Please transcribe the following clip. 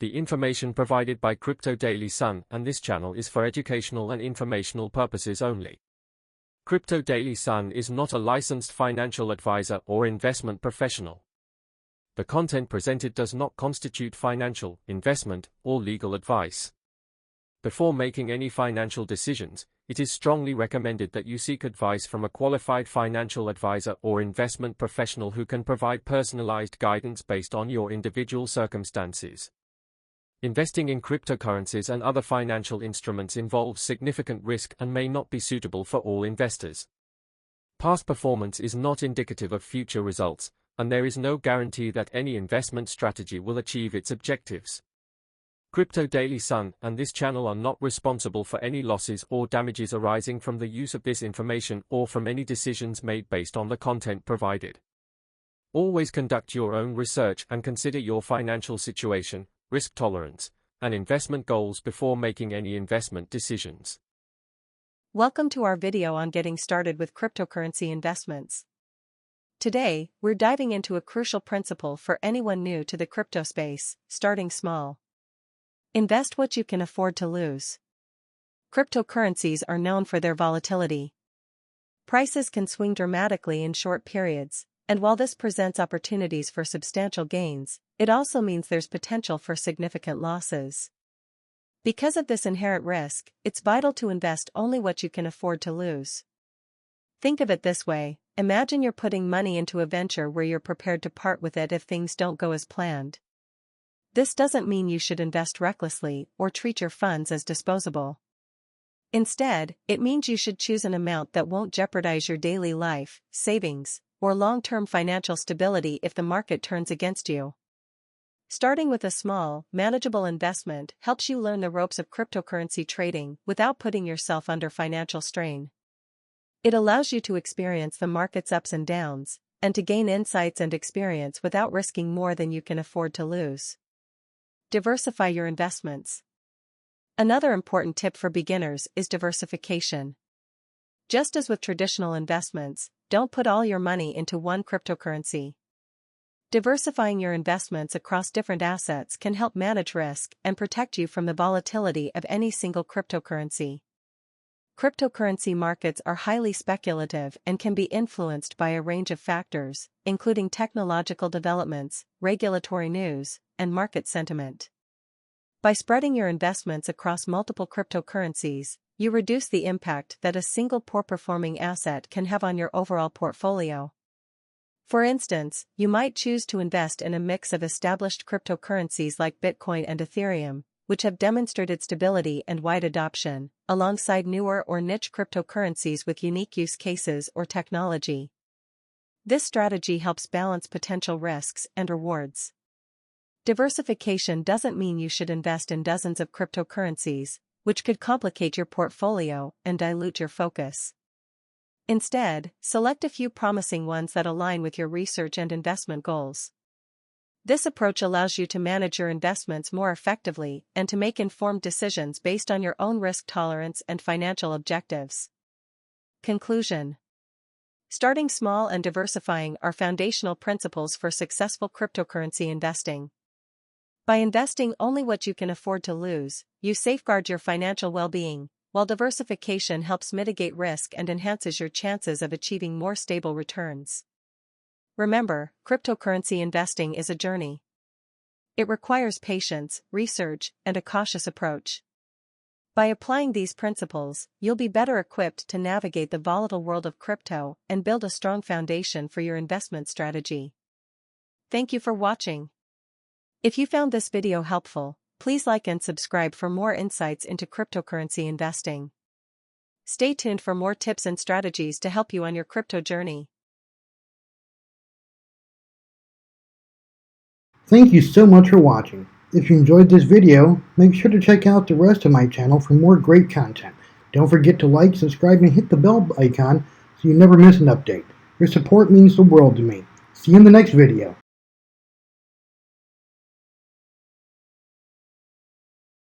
The information provided by Crypto Daily Sun and this channel is for educational and informational purposes only. Crypto Daily Sun is not a licensed financial advisor or investment professional. The content presented does not constitute financial, investment, or legal advice. Before making any financial decisions, it is strongly recommended that you seek advice from a qualified financial advisor or investment professional who can provide personalized guidance based on your individual circumstances. Investing in cryptocurrencies and other financial instruments involves significant risk and may not be suitable for all investors. Past performance is not indicative of future results, and there is no guarantee that any investment strategy will achieve its objectives. Crypto Daily Sun and this channel are not responsible for any losses or damages arising from the use of this information or from any decisions made based on the content provided. Always conduct your own research and consider your financial situation, risk tolerance, and investment goals before making any investment decisions. Welcome to our video on getting started with cryptocurrency investments. Today, we're diving into a crucial principle for anyone new to the crypto space: starting small. Invest what you can afford to lose. Cryptocurrencies are known for their volatility. Prices can swing dramatically in short periods, and while this presents opportunities for substantial gains, it also means there's potential for significant losses. Because of this inherent risk, it's vital to invest only what you can afford to lose. Think of it this way: imagine you're putting money into a venture where you're prepared to part with it if things don't go as planned. This doesn't mean you should invest recklessly or treat your funds as disposable. Instead, it means you should choose an amount that won't jeopardize your daily life, savings, or long-term financial stability if the market turns against you. Starting with a small, manageable investment helps you learn the ropes of cryptocurrency trading without putting yourself under financial strain. It allows you to experience the market's ups and downs, and to gain insights and experience without risking more than you can afford to lose. Diversify your investments. Another important tip for beginners is diversification. Just as with traditional investments, don't put all your money into one cryptocurrency. Diversifying your investments across different assets can help manage risk and protect you from the volatility of any single cryptocurrency. Cryptocurrency markets are highly speculative and can be influenced by a range of factors, including technological developments, regulatory news, and market sentiment. By spreading your investments across multiple cryptocurrencies, you reduce the impact that a single poor-performing asset can have on your overall portfolio. For instance, you might choose to invest in a mix of established cryptocurrencies like Bitcoin and Ethereum, which have demonstrated stability and wide adoption, alongside newer or niche cryptocurrencies with unique use cases or technology. This strategy helps balance potential risks and rewards. Diversification doesn't mean you should invest in dozens of cryptocurrencies, which could complicate your portfolio and dilute your focus. Instead, select a few promising ones that align with your research and investment goals. This approach allows you to manage your investments more effectively and to make informed decisions based on your own risk tolerance and financial objectives. Conclusion: starting small and diversifying are foundational principles for successful cryptocurrency investing. By investing only what you can afford to lose, you safeguard your financial well-being, while diversification helps mitigate risk and enhances your chances of achieving more stable returns. Remember, cryptocurrency investing is a journey. It requires patience, research, and a cautious approach. By applying these principles, you'll be better equipped to navigate the volatile world of crypto and build a strong foundation for your investment strategy. Thank you for watching. If you found this video helpful, please like and subscribe for more insights into cryptocurrency investing. Stay tuned for more tips and strategies to help you on your crypto journey. Thank you so much for watching. If you enjoyed this video, make sure to check out the rest of my channel for more great content. Don't forget to like, subscribe, and hit the bell icon so you never miss an update. Your support means the world to me. See you in the next video.